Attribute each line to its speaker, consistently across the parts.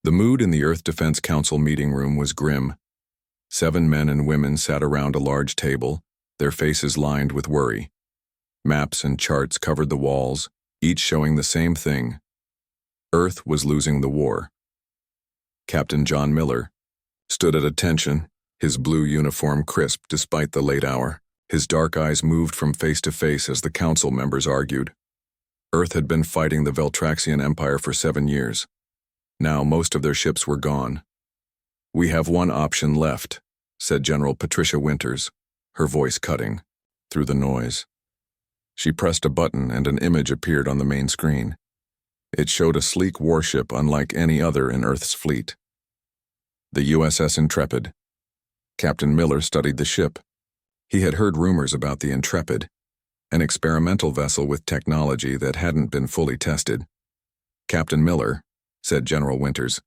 Speaker 1: The mood in the Earth Defense Council meeting room was grim. 7 men and women sat around a large table, their faces lined with worry. Maps and charts covered the walls, each showing the same thing. Earth was losing the war. Captain John Miller stood at attention, his blue uniform crisp despite the late hour. His dark eyes moved from face to face as the council members argued. Earth had been fighting the Veltraxian Empire for 7 years. Now most of their ships were gone. "We have one option left," said General Patricia Winters, her voice cutting through the noise. She pressed a button and an image appeared on the main screen. It showed a sleek warship unlike any other in Earth's fleet. The USS Intrepid. Captain Miller studied the ship. He had heard rumors about the Intrepid, an experimental vessel with technology that hadn't been fully tested. "Captain Miller," said General Winters,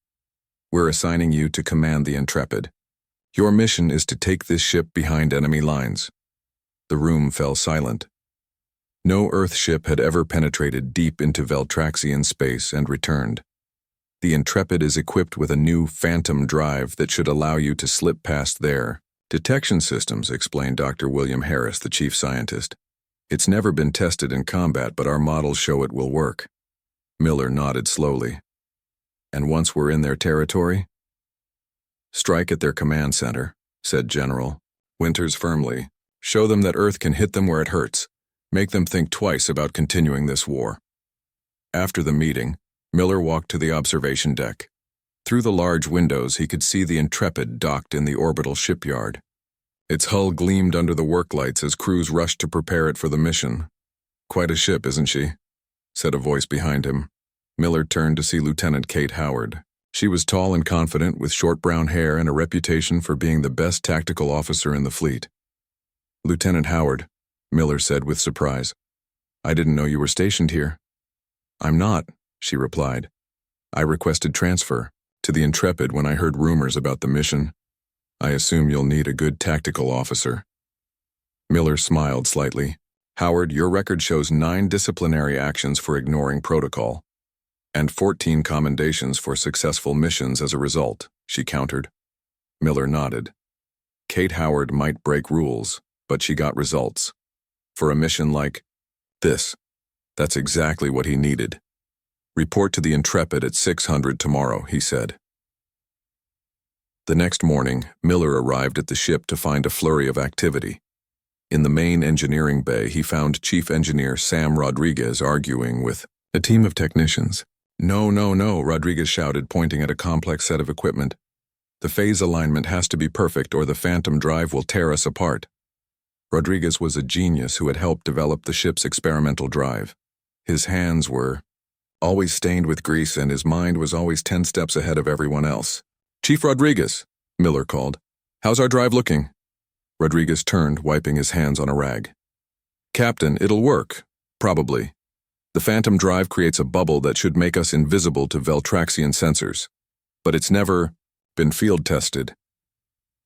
Speaker 1: "we're assigning you to command the Intrepid. Your mission is to take this ship behind enemy lines." The room fell silent. No Earth ship had ever penetrated deep into Veltraxian space and returned. The Intrepid is equipped with a new phantom drive that should allow you to slip past their detection systems, explained Dr. William Harris, the chief scientist. "It's never been tested in combat, but our models show it will work." Miller nodded slowly. "And once we're in their territory?" "Strike at their command center," said General Winters firmly. "Show them that Earth can hit them where it hurts. Make them think twice about continuing this war." After the meeting, Miller walked to the observation deck. Through the large windows, he could see the Intrepid docked in the orbital shipyard. Its hull gleamed under the work lights as crews rushed to prepare it for the mission. "Quite a ship, isn't she?" said a voice behind him. Miller turned to see Lieutenant Kate Howard. She was tall and confident, with short brown hair and a reputation for being the best tactical officer in the fleet. "Lieutenant Howard," Miller said with surprise. "I didn't know you were stationed here." "I'm not," she replied. "I requested transfer to the Intrepid when I heard rumors about the mission. I assume you'll need a good tactical officer." Miller smiled slightly. "Howard, your record shows 9 disciplinary actions for ignoring protocol, and 14 commendations for successful missions as a result," she countered. Miller nodded. Kate Howard might break rules, but she got results. For a mission like this, that's exactly what he needed. "Report to the Intrepid at 600 tomorrow," he said. The next morning, Miller arrived at the ship to find a flurry of activity. In the main engineering bay, he found Chief Engineer Sam Rodriguez arguing with a team of technicians. "No, no, no," Rodriguez shouted, pointing at a complex set of equipment. "The phase alignment has to be perfect or the phantom drive will tear us apart." Rodriguez was a genius who had helped develop the ship's experimental drive. His hands were always stained with grease and his mind was always 10 steps ahead of everyone else. "Chief Rodriguez," Miller called. "How's our drive looking?" Rodriguez turned, wiping his hands on a rag. "Captain, it'll work. Probably. The phantom drive creates a bubble that should make us invisible to Veltraxian sensors. But it's never been field tested."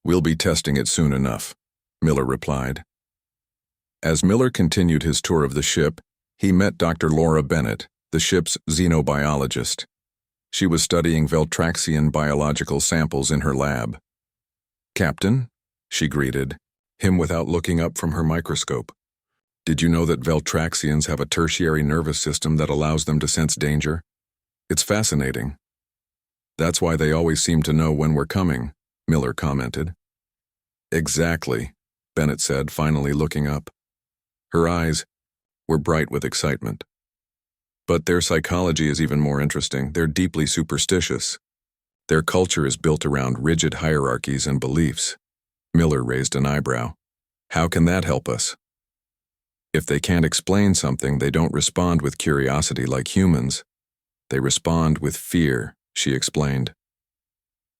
Speaker 1: "We'll be testing it soon enough," Miller replied. As Miller continued his tour of the ship, he met Dr. Laura Bennett, the ship's xenobiologist. She was studying Veltraxian biological samples in her lab. "Captain," she greeted him without looking up from her microscope. "Did you know that Veltraxians have a tertiary nervous system that allows them to sense danger? It's fascinating." "That's why they always seem to know when we're coming," Miller commented. "Exactly," Bennett said, finally looking up. Her eyes were bright with excitement. "But their psychology is even more interesting. They're deeply superstitious. Their culture is built around rigid hierarchies and beliefs." Miller raised an eyebrow. "How can that help us?" "If they can't explain something, they don't respond with curiosity like humans. They respond with fear," she explained.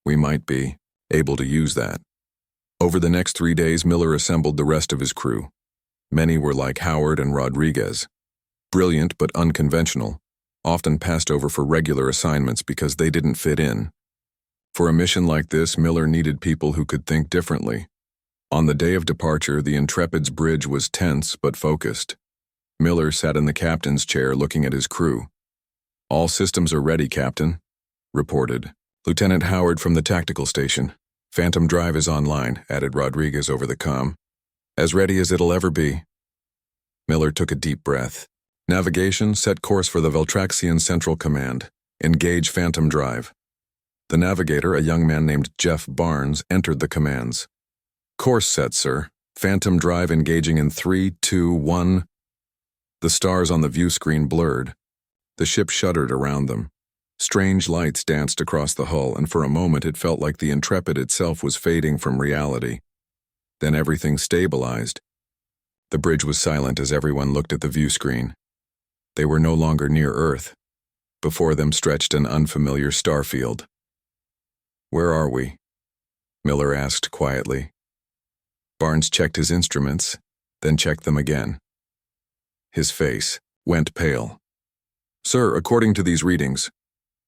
Speaker 1: "We might be able to use that." Over the next 3 days, Miller assembled the rest of his crew. Many were like Howard and Rodriguez. Brilliant but unconventional, often passed over for regular assignments because they didn't fit in. For a mission like this, Miller needed people who could think differently. On the day of departure, the Intrepid's bridge was tense but focused. Miller sat in the captain's chair looking at his crew. "All systems are ready, Captain," reported Lieutenant Howard from the tactical station. Phantom drive is online, added Rodriguez over the comm. As ready as it'll ever be. Miller took a deep breath. Navigation, set course for the Veltraxian Central Command. Engage Phantom drive. The navigator, a young man named Jeff Barnes, entered the commands. Course set, sir. Phantom drive engaging in 3, 2, 1. The stars on the view screen blurred. The ship shuddered around them. Strange lights danced across the hull, and for a moment it felt like the Intrepid itself was fading from reality. Then everything stabilized. The bridge was silent as everyone looked at the view screen. They were no longer near Earth. Before them stretched an unfamiliar starfield. "Where are we?" Miller asked quietly. Barnes checked his instruments, then checked them again. His face went pale. "Sir, according to these readings,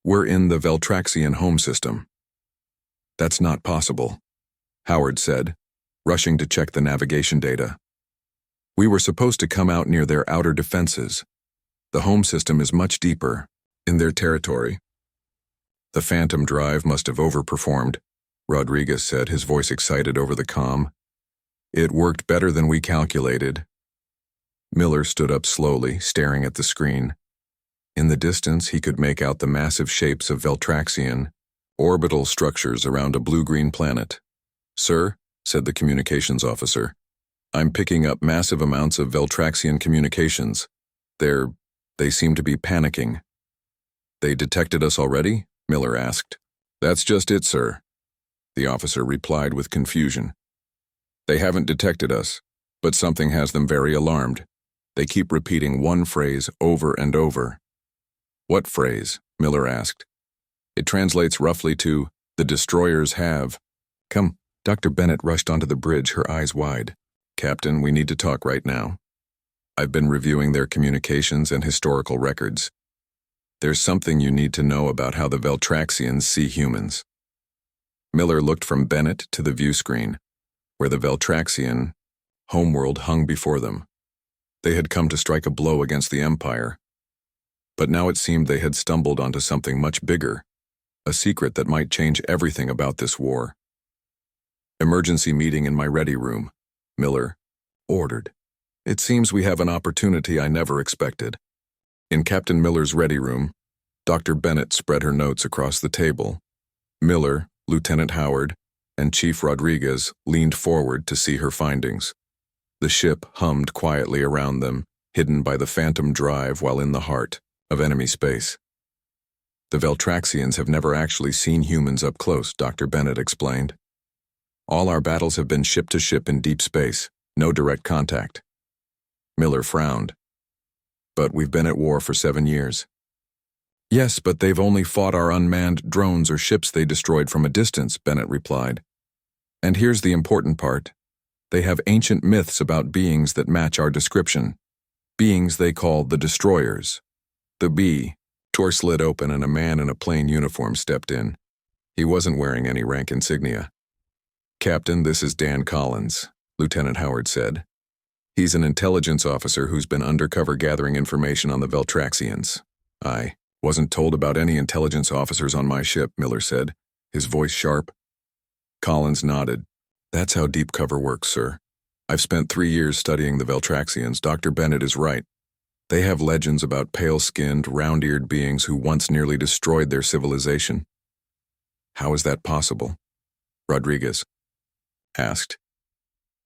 Speaker 1: we're in the Veltraxian home system." "That's not possible," Howard said, rushing to check the navigation data. "We were supposed to come out near their outer defenses. The home system is much deeper, in their territory." "The Phantom drive must have overperformed," Rodriguez said, his voice excited over the comm. "It worked better than we calculated." Miller stood up slowly, staring at the screen. In the distance, he could make out the massive shapes of Veltraxian, orbital structures around a blue-green planet. "Sir," said the communications officer, "I'm picking up massive amounts of Veltraxian communications. They seem to be panicking." "They detected us already?" Miller asked. "That's just it, sir," the officer replied with confusion. "They haven't detected us, but something has them very alarmed. They keep repeating one phrase over and over." "What phrase?" Miller asked. "It translates roughly to, 'The destroyers have.'" "Come." Dr. Bennett rushed onto the bridge, her eyes wide. "Captain, we need to talk right now. I've been reviewing their communications and historical records. There's something you need to know about how the Veltraxians see humans." Miller looked from Bennett to the view screen, where the Veltraxian homeworld hung before them. They had come to strike a blow against the Empire. But now it seemed they had stumbled onto something much bigger, a secret that might change everything about this war. "Emergency meeting in my ready room," Miller ordered. "It seems we have an opportunity I never expected." In Captain Miller's ready room, Dr. Bennett spread her notes across the table. Miller, Lieutenant Howard, and Chief Rodriguez leaned forward to see her findings. The ship hummed quietly around them, hidden by the Phantom drive while in the heart of enemy space. "The Veltraxians have never actually seen humans up close," Dr. Bennett explained. "All our battles have been ship to ship in deep space, no direct contact." Miller frowned. "But we've been at war for 7 years." "Yes, but they've only fought our unmanned drones or ships they destroyed from a distance," Bennett replied. "And here's the important part. They have ancient myths about beings that match our description. Beings they call the destroyers." The door slid open and a man in a plain uniform stepped in. He wasn't wearing any rank insignia. "Captain, this is Dan Collins," Lieutenant Howard said. "He's an intelligence officer who's been undercover gathering information on the Veltraxians." "I wasn't told about any intelligence officers on my ship," Miller said, his voice sharp. Collins nodded. "That's how deep cover works, sir. I've spent 3 years studying the Veltraxians. Dr. Bennett is right. They have legends about pale-skinned, round-eared beings who once nearly destroyed their civilization." "How is that possible?" Rodriguez asked.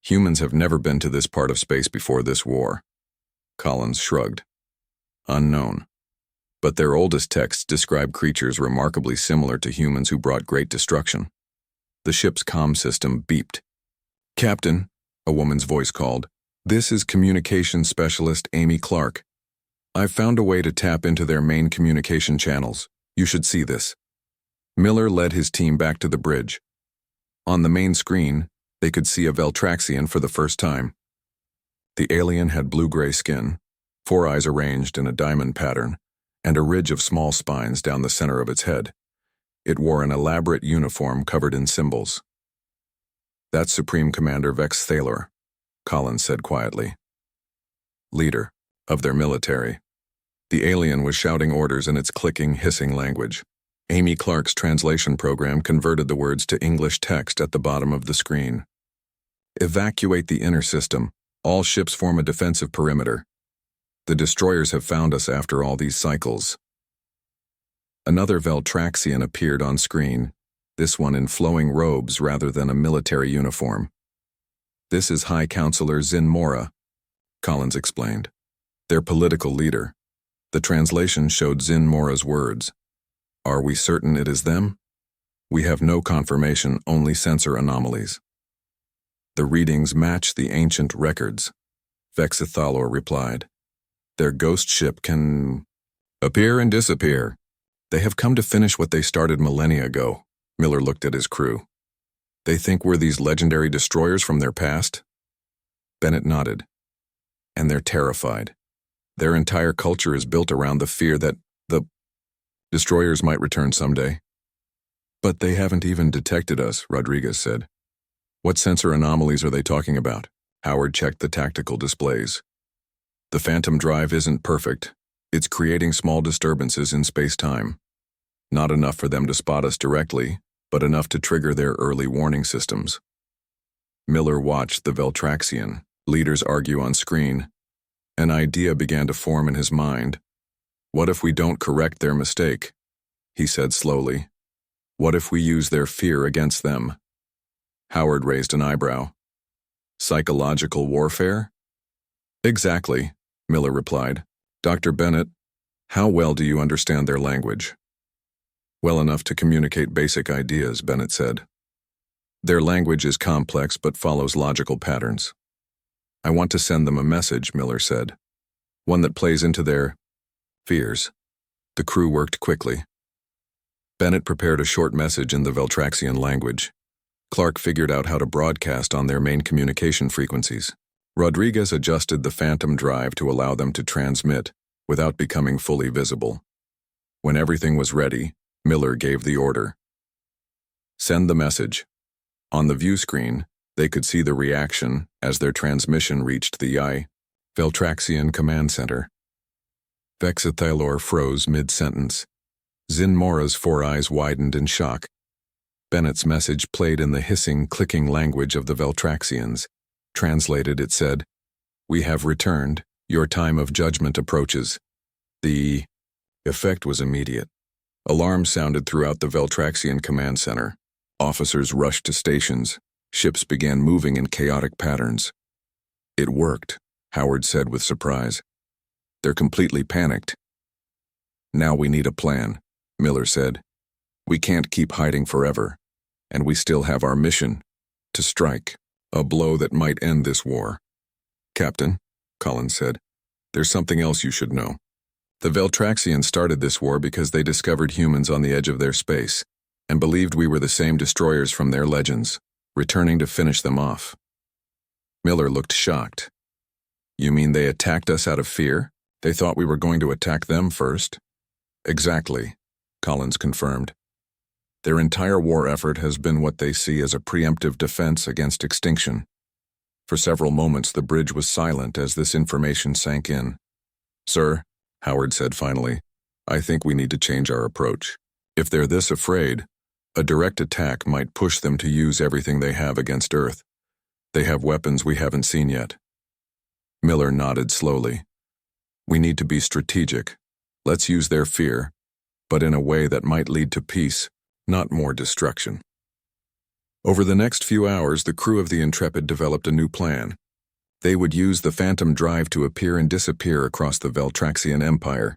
Speaker 1: "Humans have never been to this part of space before this war." Collins shrugged. "Unknown. But their oldest texts describe creatures remarkably similar to humans who brought great destruction." The ship's comm system beeped. "Captain," a woman's voice called, "this is communications specialist Amy Clark. I've found a way to tap into their main communication channels. You should see this." Miller led his team back to the bridge. On the main screen, they could see a Veltraxian for the first time. The alien had blue-gray skin, 4 eyes arranged in a diamond pattern, and a ridge of small spines down the center of its head. It wore an elaborate uniform covered in symbols. "That's Supreme Commander Vex Thalor," Collins said quietly. "Leader of their military." The alien was shouting orders in its clicking, hissing language. Amy Clark's translation program converted the words to English text at the bottom of the screen. Evacuate the inner system. All ships form a defensive perimeter. The destroyers have found us after all these cycles. Another Veltraxian appeared on screen, this one in flowing robes rather than a military uniform. This is High Counselor Zin Mora, Collins explained. Their political leader. The translation showed Zin Mora's words. Are we certain it is them? We have no confirmation, only sensor anomalies. The readings match the ancient records, Vexithalor replied. Their ghost ship can appear and disappear. They have come to finish what they started millennia ago. Miller looked at his crew. They think we're these legendary destroyers from their past? Bennett nodded. And they're terrified. Their entire culture is built around the fear that the destroyers might return someday. But they haven't even detected us, Rodriguez said. What sensor anomalies are they talking about? Howard checked the tactical displays. The phantom drive isn't perfect. It's creating small disturbances in space-time. Not enough for them to spot us directly, but enough to trigger their early warning systems. Miller watched the Veltraxian leaders argue on screen. An idea began to form in his mind. What if we don't correct their mistake? He said slowly. What if we use their fear against them? Howard raised an eyebrow. Psychological warfare? Exactly, Miller replied. Dr. Bennett, how well do you understand their language? Well enough to communicate basic ideas, Bennett said. Their language is complex but follows logical patterns. I want to send them a message, Miller said. One that plays into their fears. The crew worked quickly. Bennett prepared a short message in the Veltraxian language. Clark figured out how to broadcast on their main communication frequencies. Rodriguez adjusted the phantom drive to allow them to transmit without becoming fully visible. When everything was ready, Miller gave the order. Send the message. On the view screen, they could see the reaction as their transmission reached the Veltraxian command center. Vexithalor froze mid-sentence. Zin Mora's four eyes widened in shock. Bennett's message played in the hissing, clicking language of the Veltraxians. Translated, it said, We have returned. Your time of judgment approaches. The effect was immediate. Alarms sounded throughout the Veltraxian command center. Officers rushed to stations. Ships began moving in chaotic patterns. It worked, Howard said with surprise. They're completely panicked. Now we need a plan, Miller said. We can't keep hiding forever, and we still have our mission, to strike, a blow that might end this war. Captain, Collins said, there's something else you should know. The Veltraxians started this war because they discovered humans on the edge of their space, and believed we were the same destroyers from their legends, returning to finish them off. Miller looked shocked. You mean they attacked us out of fear? They thought we were going to attack them first? Exactly, Collins confirmed. Their entire war effort has been what they see as a preemptive defense against extinction. For several moments the bridge was silent as this information sank in. Sir, Howard said finally, I think we need to change our approach. If they're this afraid, a direct attack might push them to use everything they have against Earth. They have weapons we haven't seen yet. Miller nodded slowly. We need to be strategic. Let's use their fear, but in a way that might lead to peace, not more destruction. Over the next few hours, the crew of the Intrepid developed a new plan. They would use the phantom drive to appear and disappear across the Veltraxian Empire,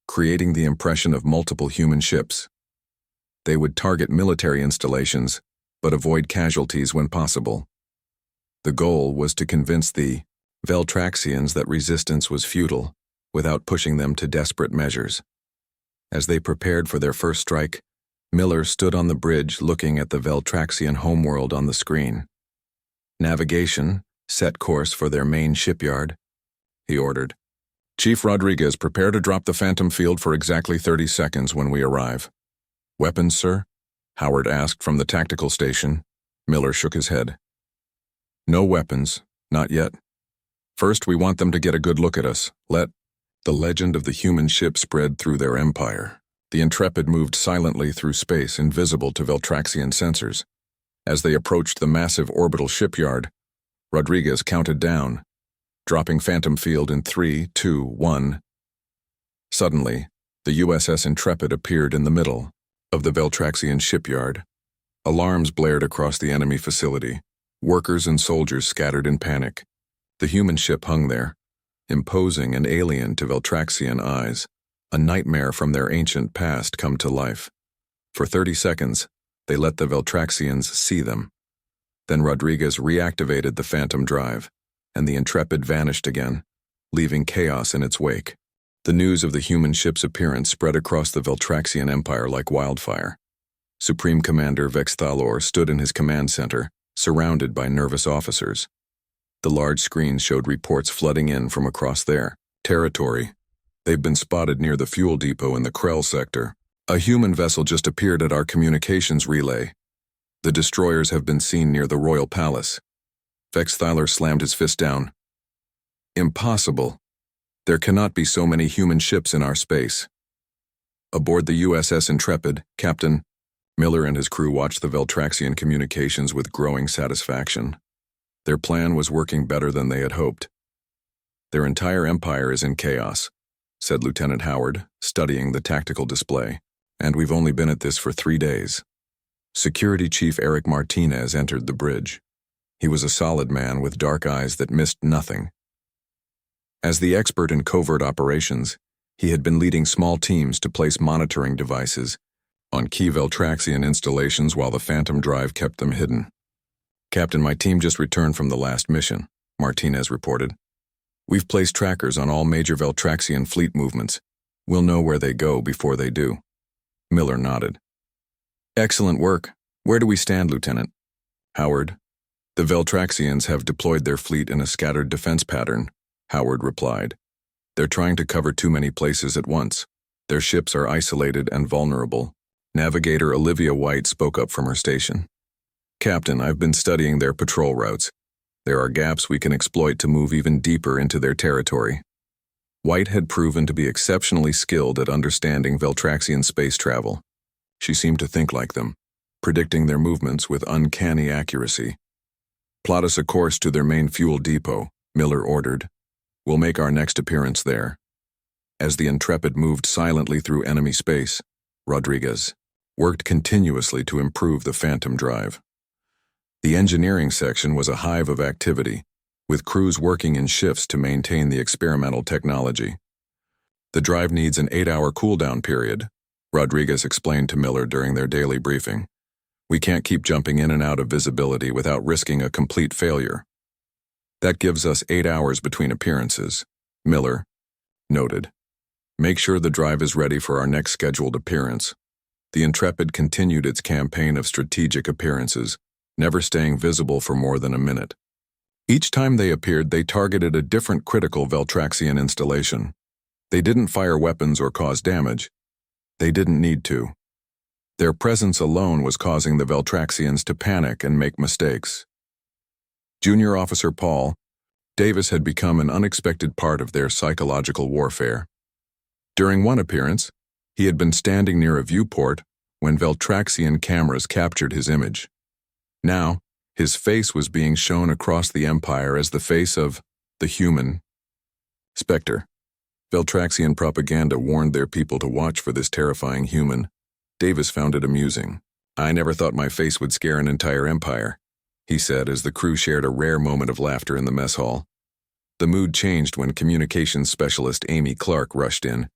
Speaker 1: creating the impression of multiple human ships. They would target military installations, but avoid casualties when possible. The goal was to convince the Veltraxians that resistance was futile, without pushing them to desperate measures. As they prepared for their first strike, Miller stood on the bridge looking at the Veltraxian homeworld on the screen. Navigation, set course for their main shipyard, he ordered. Chief Rodriguez, prepare to drop the phantom field for exactly 30 seconds when we arrive. Weapons, sir? Howard asked from the tactical station. Miller shook his head. No weapons, not yet. First, we want them to get a good look at us. Let the legend of the human ship spread through their empire. The Intrepid moved silently through space, invisible to Veltraxian sensors. As they approached the massive orbital shipyard, Rodriguez counted down, dropping phantom field in 3, 2, 1. Suddenly, the USS Intrepid appeared in the middle of the Veltraxian shipyard. Alarms blared across the enemy facility. Workers and soldiers scattered in panic. The human ship hung there, imposing and alien to Veltraxian eyes, a nightmare from their ancient past come to life. For 30 seconds, they let the Veltraxians see them. Then Rodriguez reactivated the Phantom Drive, and the Intrepid vanished again, leaving chaos in its wake. The news of the human ship's appearance spread across the Veltraxian Empire like wildfire. Supreme Commander Vex Thalor stood in his command center, surrounded by nervous officers. The large screens showed reports flooding in from across their territory. They've been spotted near the fuel depot in the Krell sector. A human vessel just appeared at our communications relay. The destroyers have been seen near the Royal Palace. Vex Thalor slammed his fist down. Impossible. There cannot be so many human ships in our space. Aboard the USS Intrepid, Captain Miller and his crew watched the Veltraxian communications with growing satisfaction. Their plan was working better than they had hoped. Their entire empire is in chaos, said Lieutenant Howard, studying the tactical display. And we've only been at this for 3 days. Security Chief Eric Martinez entered the bridge. He was a solid man with dark eyes that missed nothing. As the expert in covert operations, he had been leading small teams to place monitoring devices on key Veltraxian installations while the Phantom Drive kept them hidden. Captain, my team just returned from the last mission, Martinez reported. We've placed trackers on all major Veltraxian fleet movements. We'll know where they go before they do. Miller nodded. Excellent work. Where do we stand, Lieutenant? Howard. The Veltraxians have deployed their fleet in a scattered defense pattern, Howard replied. They're trying to cover too many places at once. Their ships are isolated and vulnerable. Navigator Olivia White spoke up from her station. Captain, I've been studying their patrol routes. There are gaps we can exploit to move even deeper into their territory. White had proven to be exceptionally skilled at understanding Veltraxian space travel. She seemed to think like them, predicting their movements with uncanny accuracy. Plot us a course to their main fuel depot, Miller ordered. We'll make our next appearance there. As the Intrepid moved silently through enemy space, Rodriguez worked continuously to improve the Phantom Drive. The engineering section was a hive of activity, with crews working in shifts to maintain the experimental technology. The drive needs an 8-hour cooldown period, Rodriguez explained to Miller during their daily briefing. We can't keep jumping in and out of visibility without risking a complete failure. That gives us 8 hours between appearances, Miller noted. Make sure the drive is ready for our next scheduled appearance. The Intrepid continued its campaign of strategic appearances, never staying visible for more than a minute. Each time they appeared, they targeted a different critical Veltraxian installation. They didn't fire weapons or cause damage. They didn't need to. Their presence alone was causing the Veltraxians to panic and make mistakes. Junior Officer Paul Davis had become an unexpected part of their psychological warfare. During one appearance, he had been standing near a viewport when Veltraxian cameras captured his image. Now, his face was being shown across the Empire as the face of the human Spectre. Veltraxian propaganda warned their people to watch for this terrifying human. Davis found it amusing. I never thought my face would scare an entire empire, he said as the crew shared a rare moment of laughter in the mess hall. The mood changed when communications specialist Amy Clark rushed in.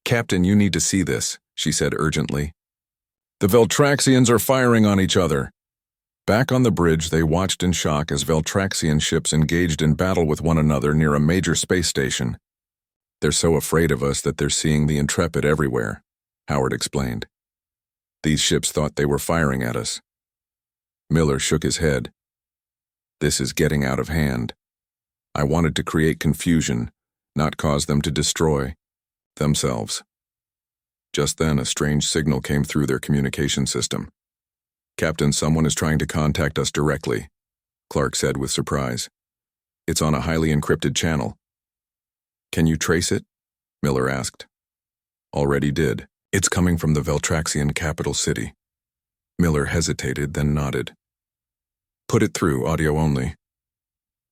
Speaker 1: Captain, you need to see this, she said urgently. The Veltraxians are firing on each other. Back on the bridge, they watched in shock as Veltraxian ships engaged in battle with one another near a major space station. They're so afraid of us that they're seeing the Intrepid everywhere, Howard explained. These ships thought they were firing at us. Miller shook his head. This is getting out of hand. I wanted to create confusion, not cause them to destroy themselves. Just then, a strange signal came through their communication system. Captain, someone is trying to contact us directly, Clark said with surprise. It's on a highly encrypted channel. Can you trace it? Miller asked. Already did. It's coming from the Veltraxian capital city. Miller hesitated, then nodded. Put it through, audio only.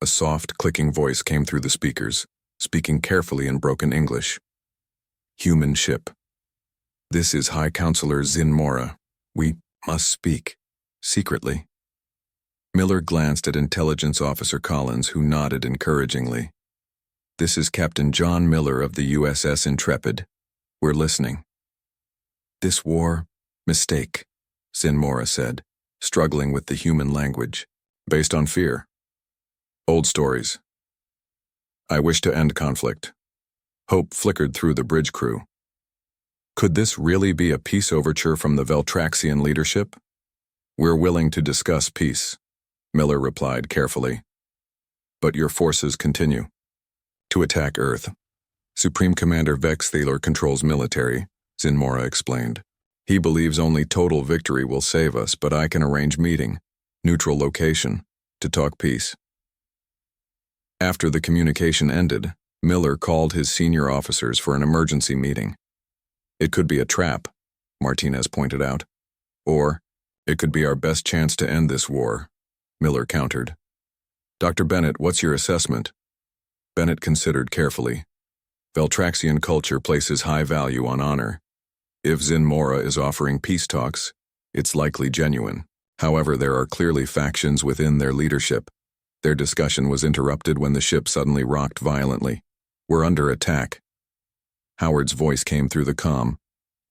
Speaker 1: A soft, clicking voice came through the speakers, speaking carefully in broken English. Human ship. This is High Counselor Zin Mora. We must speak. Secretly. Miller glanced at Intelligence Officer Collins, who nodded encouragingly. This is Captain John Miller of the USS Intrepid. We're listening. This war, mistake, Zin Mora said, struggling with the human language. Based on fear. Old stories. I wish to end conflict. Hope flickered through the bridge crew. Could this really be a peace overture from the Veltraxian leadership? We're willing to discuss peace, Miller replied carefully. But your forces continue to attack Earth. Supreme Commander Vex Thaler controls military, Zin Mora explained. He believes only total victory will save us, but I can arrange meeting, neutral location, to talk peace. After the communication ended, Miller called his senior officers for an emergency meeting. It could be a trap, Martinez pointed out. Or, it could be our best chance to end this war, Miller countered. Dr. Bennett, what's your assessment? Bennett considered carefully. Veltraxian culture places high value on honor. If Zin Mora is offering peace talks, it's likely genuine. However, there are clearly factions within their leadership. Their discussion was interrupted when the ship suddenly rocked violently. We're under attack. Howard's voice came through the comm.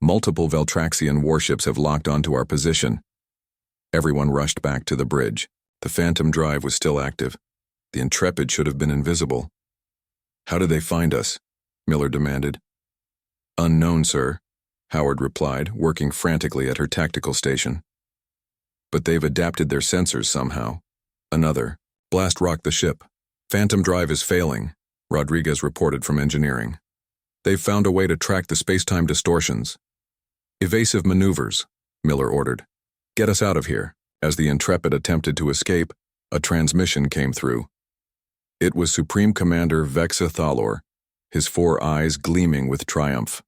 Speaker 1: Multiple Veltraxian warships have locked onto our position. Everyone rushed back to the bridge. The Phantom drive was still active. The Intrepid should have been invisible. How did they find us? Miller demanded. Unknown, sir, Howard replied, working frantically at her tactical station. But they've adapted their sensors somehow. Another. Blast rocked the ship. Phantom drive is failing, Rodriguez reported from engineering. They've found a way to track the space-time distortions. Evasive maneuvers, Miller ordered. Get us out of here. As the Intrepid attempted to escape, a transmission came through. It was Supreme Commander Vexa Thalor, his 4 eyes gleaming with triumph.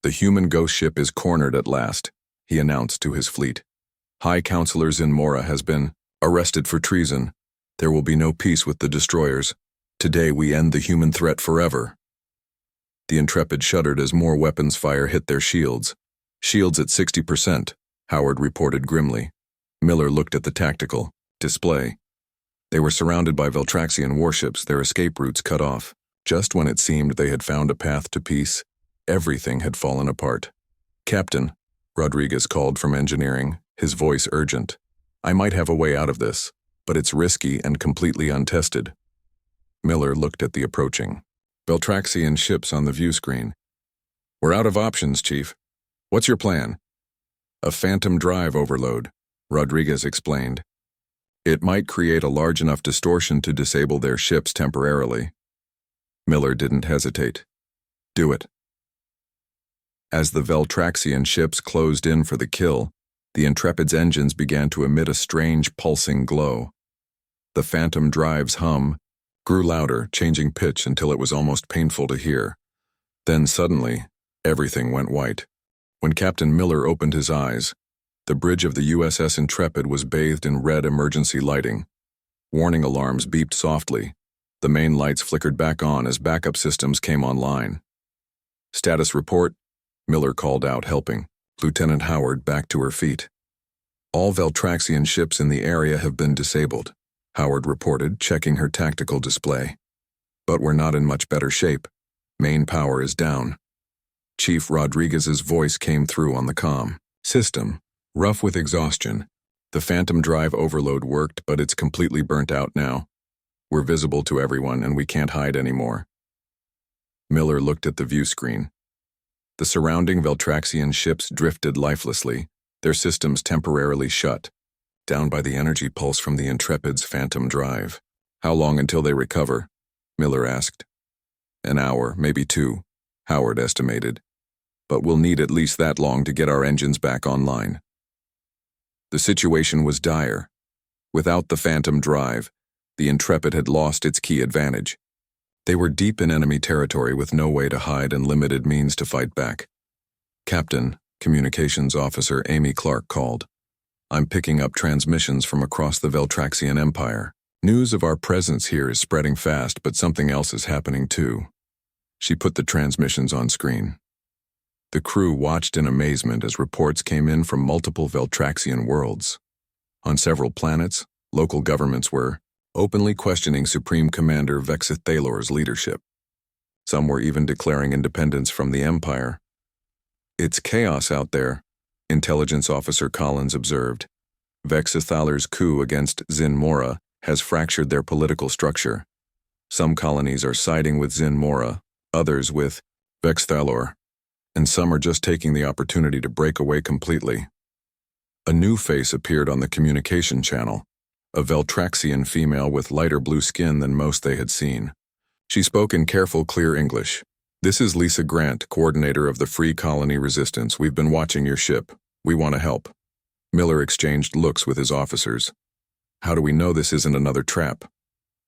Speaker 1: The human ghost ship is cornered at last, he announced to his fleet. High Counselor Zin Mora has been arrested for treason. There will be no peace with the destroyers. Today we end the human threat forever. The Intrepid shuddered as more weapons fire hit their shields. Shields at 60%, Howard reported grimly. Miller looked at the tactical display. They were surrounded by Veltraxian warships, their escape routes cut off. Just when it seemed they had found a path to peace, everything had fallen apart. Captain, Rodriguez called from engineering, his voice urgent. I might have a way out of this, but it's risky and completely untested. Miller looked at the approaching Veltraxian ships on the view screen. We're out of options, Chief. What's your plan? A phantom drive overload, Rodriguez explained. It might create a large enough distortion to disable their ships temporarily. Miller didn't hesitate. Do it. As the Veltraxian ships closed in for the kill, the Intrepid's engines began to emit a strange pulsing glow. The phantom drive's hum grew louder, changing pitch until it was almost painful to hear. Then suddenly, everything went white. When Captain Miller opened his eyes, the bridge of the USS Intrepid was bathed in red emergency lighting. Warning alarms beeped softly. The main lights flickered back on as backup systems came online. Status report, Miller called out, helping Lieutenant Howard back to her feet. All Veltraxian ships in the area have been disabled, Howard reported, checking her tactical display. But we're not in much better shape. Main power is down. Chief Rodriguez's voice came through on the comm. System, rough with exhaustion. The phantom drive overload worked, but it's completely burnt out now. We're visible to everyone and we can't hide anymore. Miller looked at the view screen. The surrounding Veltraxian ships drifted lifelessly, their systems temporarily shut, down by the energy pulse from the Intrepid's phantom drive. How long until they recover? Miller asked. An hour, maybe 2, Howard estimated. But we'll need at least that long to get our engines back online. The situation was dire. Without the phantom drive, the Intrepid had lost its key advantage. They were deep in enemy territory with no way to hide and limited means to fight back. Captain, Communications Officer Amy Clark called. I'm picking up transmissions from across the Veltraxian Empire. News of our presence here is spreading fast, but something else is happening too. She put the transmissions on screen. The crew watched in amazement as reports came in from multiple Veltraxian worlds. On several planets, local governments were openly questioning Supreme Commander Vexith Thalor's leadership. Some were even declaring independence from the Empire. It's chaos out there, Intelligence Officer Collins observed. Vexith Thalor's coup against Zin Mora has fractured their political structure. Some colonies are siding with Zin Mora, others with Vexith Thalor, and some are just taking the opportunity to break away completely. A new face appeared on the communication channel, a Veltraxian female with lighter blue skin than most they had seen. She spoke in careful, clear English. This is Lisa Grant, coordinator of the Free Colony Resistance. We've been watching your ship. We want to help. Miller exchanged looks with his officers. How do we know this isn't another trap?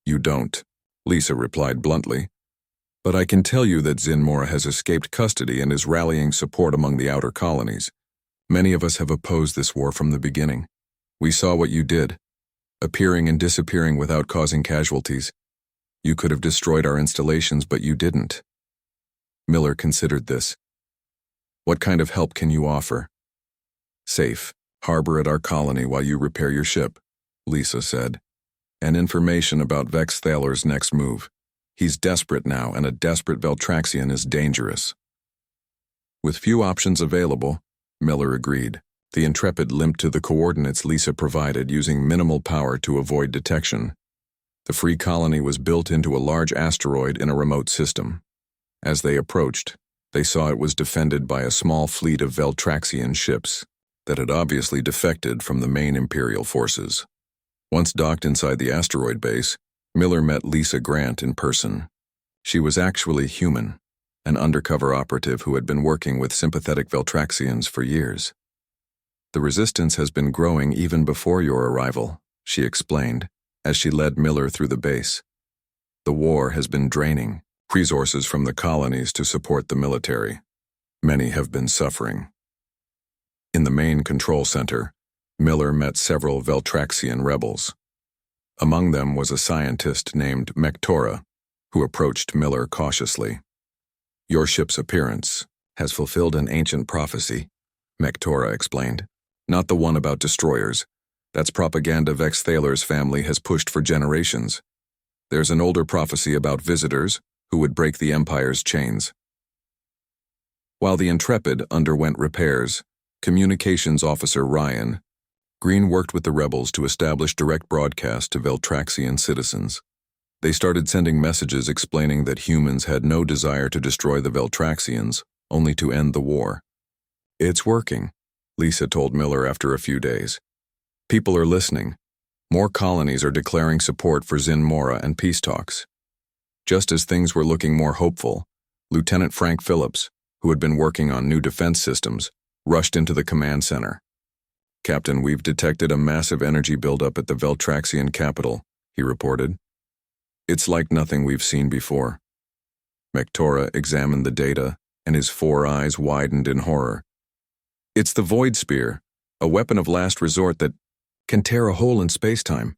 Speaker 1: You don't, Lisa replied bluntly. But I can tell you that Zin Mora has escaped custody and is rallying support among the outer colonies. Many of us have opposed this war from the beginning. We saw what you did, appearing and disappearing without causing casualties. You could have destroyed our installations, but you didn't. Miller considered this. What kind of help can you offer? Safe harbor at our colony while you repair your ship, Lisa said. And information about Vex Thalor's next move. He's desperate now, and a desperate Veltraxian is dangerous. With few options available, Miller agreed. The Intrepid limped to the coordinates Lisa provided, using minimal power to avoid detection. The Free Colony was built into a large asteroid in a remote system. As they approached, they saw it was defended by a small fleet of Veltraxian ships that had obviously defected from the main Imperial forces. Once docked inside the asteroid base, Miller met Lisa Grant in person. She was actually human, an undercover operative who had been working with sympathetic Veltraxians for years. The resistance has been growing even before your arrival, she explained, as she led Miller through the base. The war has been draining resources from the colonies to support the military. Many have been suffering. In the main control center, Miller met several Veltraxian rebels. Among them was a scientist named Mektora, who approached Miller cautiously. Your ship's appearance has fulfilled an ancient prophecy, Mektora explained. Not the one about destroyers. That's propaganda Vex Thalor's family has pushed for generations. There's an older prophecy about visitors who would break the Empire's chains. While the Intrepid underwent repairs, Communications Officer Ryan Green worked with the rebels to establish direct broadcast to Veltraxian citizens. They started sending messages explaining that humans had no desire to destroy the Veltraxians, only to end the war. It's working, Lisa told Miller after a few days. People are listening. More colonies are declaring support for Zin Mora and peace talks. Just as things were looking more hopeful, Lieutenant Frank Phillips, who had been working on new defense systems, rushed into the command center. Captain, we've detected a massive energy buildup at the Veltraxian capital, he reported. It's like nothing we've seen before. Mektora examined the data, and his 4 eyes widened in horror. It's the Void Spear, a weapon of last resort that can tear a hole in space-time.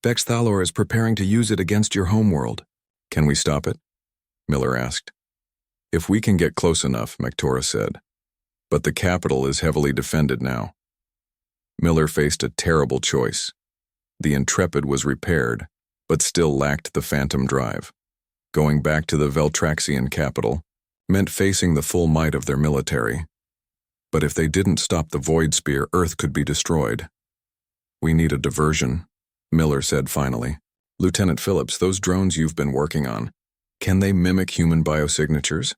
Speaker 1: Vex Thalor is preparing to use it against your homeworld. Can we stop it? Miller asked. If we can get close enough, Mektora said. But the capital is heavily defended now. Miller faced a terrible choice. The Intrepid was repaired, but still lacked the phantom drive. Going back to the Veltraxian capital meant facing the full might of their military. But if they didn't stop the Void Spear, Earth could be destroyed. We need a diversion, Miller said finally. Lieutenant Phillips, those drones you've been working on, can they mimic human biosignatures?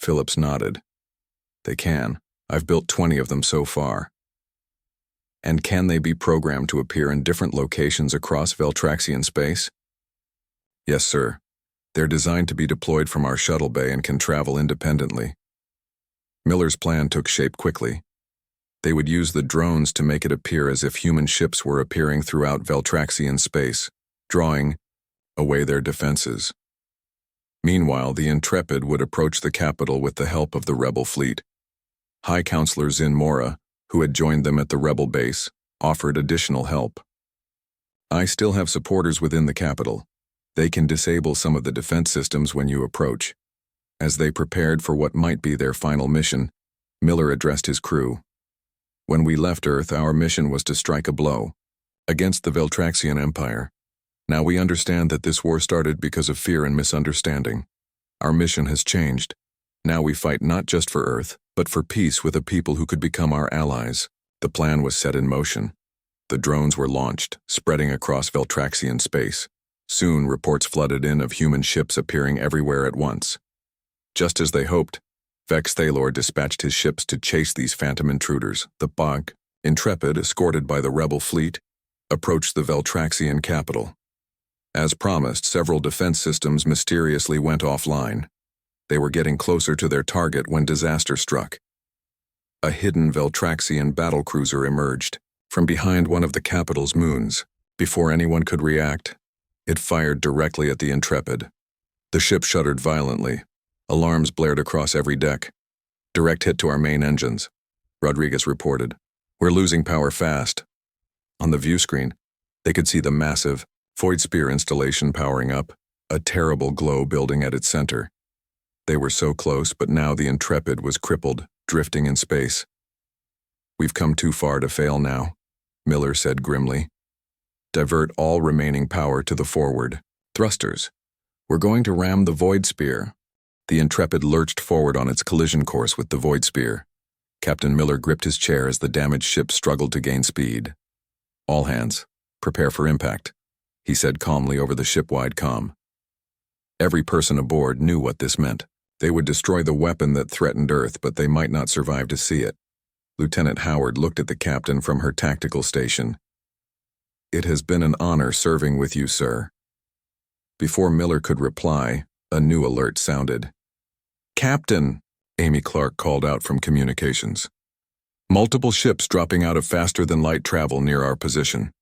Speaker 1: Phillips nodded. They can. I've built 20 of them so far. And can they be programmed to appear in different locations across Veltraxian space? Yes, sir. They're designed to be deployed from our shuttle bay and can travel independently. Miller's plan took shape quickly. They would use the drones to make it appear as if human ships were appearing throughout Veltraxian space, drawing away their defenses. Meanwhile, the Intrepid would approach the capital with the help of the rebel fleet. High Counselor Zin Mora, who had joined them at the rebel base, offered additional help. I still have supporters within the capital. They can disable some of the defense systems when you approach. As they prepared for what might be their final mission, Miller addressed his crew. When we left Earth, our mission was to strike a blow against the Veltraxian Empire. Now we understand that this war started because of fear and misunderstanding. Our mission has changed. Now we fight not just for Earth, but for peace with a people who could become our allies. The plan was set in motion. The drones were launched, spreading across Veltraxian space. Soon, reports flooded in of human ships appearing everywhere at once. Just as they hoped, Vex Thalor dispatched his ships to chase these phantom intruders. The Bog, Intrepid, escorted by the rebel fleet, approached the Veltraxian capital. As promised, several defense systems mysteriously went offline. They were getting closer to their target when disaster struck. A hidden Veltraxian battlecruiser emerged from behind one of the capital's moons. Before anyone could react, it fired directly at the Intrepid. The ship shuddered violently. Alarms blared across every deck. Direct hit to our main engines, Rodriguez reported. We're losing power fast. On the view screen, they could see the massive Void Spear installation powering up, a terrible glow building at its center. They were so close, but now the Intrepid was crippled, drifting in space. We've come too far to fail now, Miller said grimly. Divert all remaining power to the forward thrusters. We're going to ram the Void Spear. The Intrepid lurched forward on its collision course with the Void Spear. Captain Miller gripped his chair as the damaged ship struggled to gain speed. All hands, prepare for impact, he said calmly over the ship-wide comm. Every person aboard knew what this meant. They would destroy the weapon that threatened Earth, but they might not survive to see it. Lieutenant Howard looked at the captain from her tactical station. It has been an honor serving with you, sir. Before Miller could reply, a new alert sounded. Captain, Amy Clark called out from communications. Multiple ships dropping out of faster-than-light travel near our position.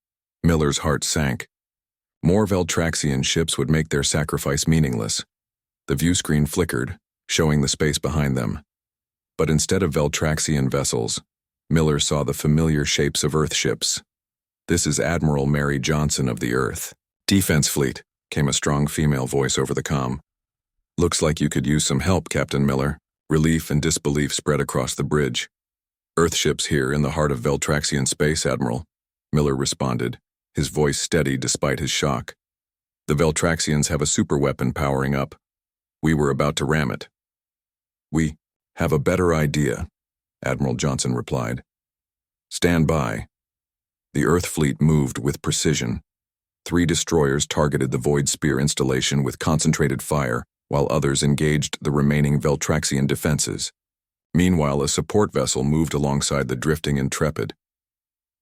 Speaker 1: Miller's heart sank. More Veltraxian ships would make their sacrifice meaningless. The view screen flickered, showing the space behind them. But instead of Veltraxian vessels, Miller saw the familiar shapes of Earth ships. This is Admiral Mary Johnson of the Earth Defense Fleet, came a strong female voice over the comm. Looks like you could use some help, Captain Miller. Relief and disbelief spread across the bridge. Earth ships here in the heart of Veltraxian space, Admiral, Miller responded, his voice steady despite his shock. The Veltraxians have a superweapon powering up. We were about to ram it. We have a better idea, Admiral Johnson replied. Stand by. The Earth fleet moved with precision. 3 destroyers targeted the Void Spear installation with concentrated fire, while others engaged the remaining Veltraxian defenses. Meanwhile, a support vessel moved alongside the drifting Intrepid.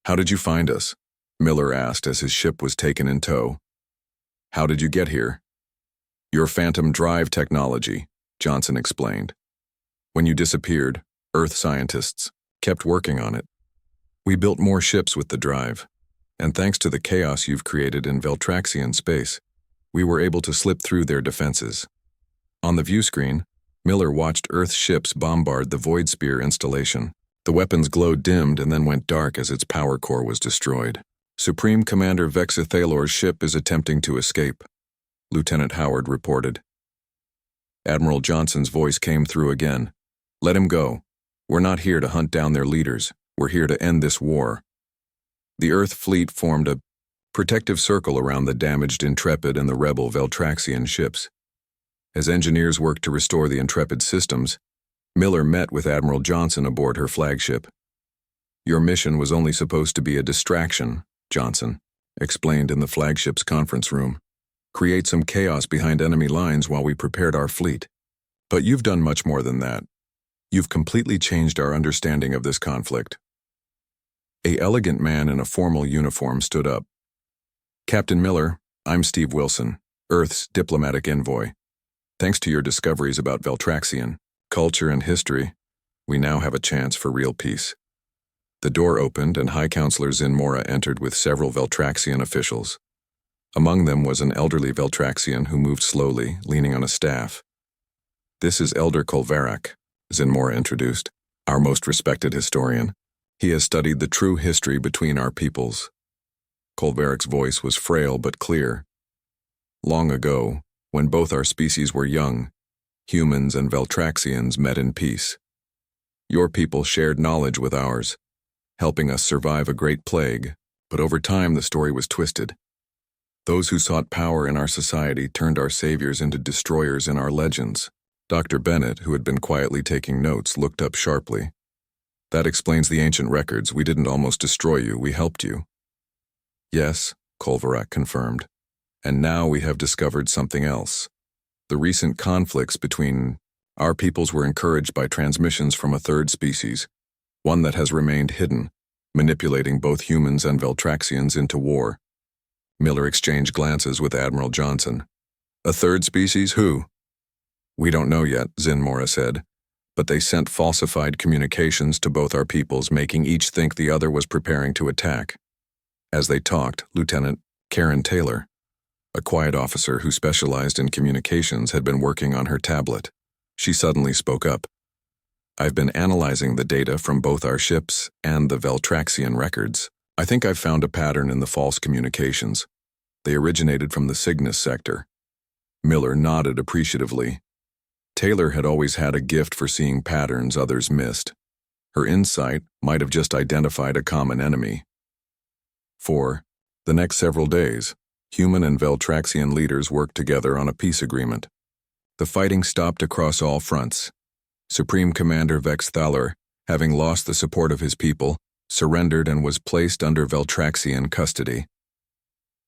Speaker 1: How did you find us? Miller asked as his ship was taken in tow. How did you get here? Your Phantom Drive technology, Johnson explained. When you disappeared, Earth scientists kept working on it. We built more ships with the drive, and thanks to the chaos you've created in Veltraxian space, we were able to slip through their defenses. On the view screen, Miller watched Earth ships bombard the Void Spear installation. The weapon's glow dimmed and then went dark as its power core was destroyed. Supreme Commander Vex Thalor's ship is attempting to escape, Lieutenant Howard reported. Admiral Johnson's voice came through again. Let him go. We're not here to hunt down their leaders. We're here to end this war. The Earth fleet formed a protective circle around the damaged Intrepid and the rebel Veltraxian ships. As engineers worked to restore the Intrepid systems, Miller met with Admiral Johnson aboard her flagship. Your mission was only supposed to be a distraction, Johnson explained in the flagship's conference room. Create some chaos behind enemy lines while we prepared our fleet. But you've done much more than that. You've completely changed our understanding of this conflict. An elegant man in a formal uniform stood up. Captain Miller, I'm Steve Wilson, Earth's diplomatic envoy. Thanks to your discoveries about Veltraxian culture and history, we now have a chance for real peace. The door opened and High Counselor Zin Mora entered with several Veltraxian officials. Among them was an elderly Veltraxian who moved slowly, leaning on a staff. This is Elder Kolvarak, Zin Mora introduced. our most respected historian. He has studied the true history between our peoples. Kolverik's voice was frail but clear. Long ago, when both our species were young, humans and Veltraxians met in peace. Your people shared knowledge with ours, helping us survive a great plague, but over time the story was twisted. Those who sought power in our society turned our saviors into destroyers in our legends. Dr. Bennett, who had been quietly taking notes, looked up sharply. That explains the ancient records. We didn't almost destroy you, we helped you. Yes, Kolverak confirmed. And now we have discovered something else. The recent conflicts between our peoples were encouraged by transmissions from a third species, one that has remained hidden, manipulating both humans and Veltraxians into war. Miller exchanged glances with Admiral Johnson. A third species, who? We don't know yet, Zin Mora said, but they sent falsified communications to both our peoples, making each think the other was preparing to attack. As they talked, Lieutenant Karen Taylor, a quiet officer who specialized in communications, had been working on her tablet. She suddenly spoke up. I've been analyzing the data from both our ships and the Veltraxian records. I think I've found a pattern in the false communications. They originated from the Cygnus sector. Miller nodded appreciatively. Taylor had always had a gift for seeing patterns others missed. Her insight might have just identified a common enemy. For the next several days, human and Veltraxian leaders worked together on a peace agreement. The fighting stopped across all fronts. Supreme Commander Vex Thaler, having lost the support of his people, surrendered and was placed under Veltraxian custody.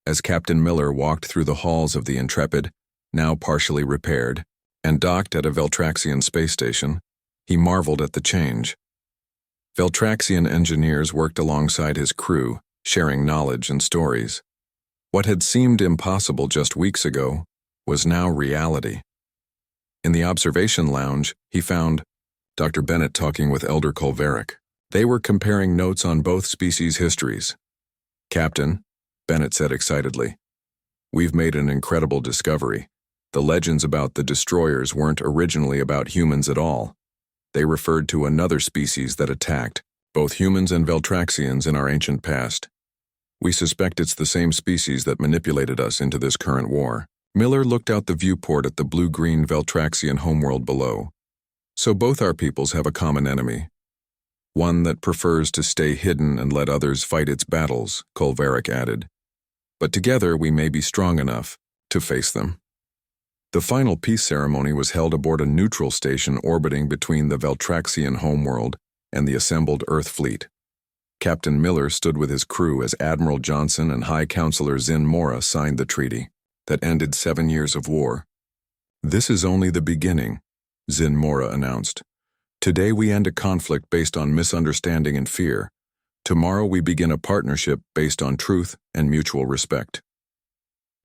Speaker 1: As Captain Miller walked through the halls of the Intrepid, now partially repaired, and docked at a Veltraxian space station, he marveled at the change. Veltraxian engineers worked alongside his crew, sharing knowledge and stories. What had seemed impossible just weeks ago was now reality. In the observation lounge, he found Dr. Bennett talking with Elder Kolverik. They were comparing notes on both species' histories. Captain, Bennett said excitedly, we've made an incredible discovery. The legends about the destroyers weren't originally about humans at all. They referred to another species that attacked both humans and Veltraxians in our ancient past. We suspect it's the same species that manipulated us into this current war. Miller looked out the viewport at the blue-green Veltraxian homeworld below. So both our peoples have a common enemy. One that prefers to stay hidden and let others fight its battles, Kolverik added. But together we may be strong enough to face them. The final peace ceremony was held aboard a neutral station orbiting between the Veltraxian homeworld and the assembled Earth fleet. Captain Miller stood with his crew as Admiral Johnson and High Counselor Zin Mora signed the treaty that ended 7 years of war. This is only the beginning, Zin Mora announced. Today we end a conflict based on misunderstanding and fear. Tomorrow we begin a partnership based on truth and mutual respect.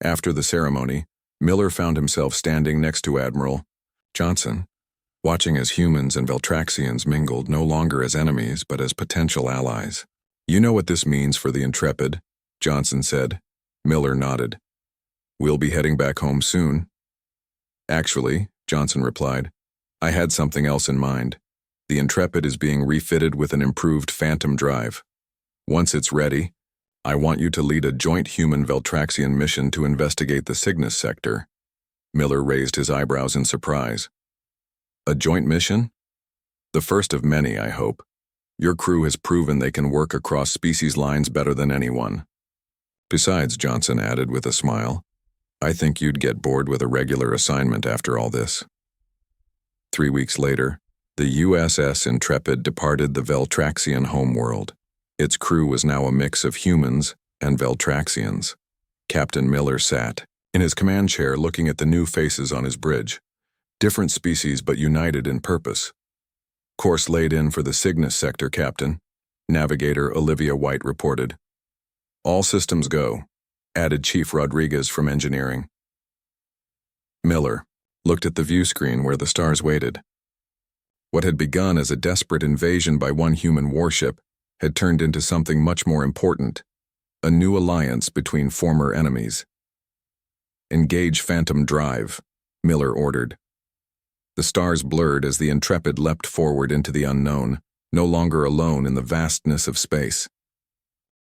Speaker 1: After the ceremony, Miller found himself standing next to Admiral Johnson, watching as humans and Veltraxians mingled no longer as enemies but as potential allies. You know what this means for the Intrepid, Johnson said. Miller nodded. We'll be heading back home soon. Actually, Johnson replied, I had something else in mind. The Intrepid is being refitted with an improved Phantom drive. Once it's ready, I want you to lead a joint human-Veltraxian mission to investigate the Cygnus sector. Miller raised his eyebrows in surprise. A joint mission? The first of many, I hope. Your crew has proven they can work across species lines better than anyone. Besides, Johnson added with a smile, I think you'd get bored with a regular assignment after all this. 3 weeks later, the USS Intrepid departed the Veltraxian homeworld. Its crew was now a mix of humans and Veltraxians. Captain Miller sat in his command chair looking at the new faces on his bridge. Different species but united in purpose. Course laid in for the Cygnus sector, Captain, Navigator Olivia White reported. All systems go, added Chief Rodriguez from engineering. Miller looked at the view screen where the stars waited. What had begun as a desperate invasion by one human warship had turned into something much more important, a new alliance between former enemies. Engage Phantom Drive, Miller ordered. The stars blurred as the Intrepid leapt forward into the unknown, no longer alone in the vastness of space.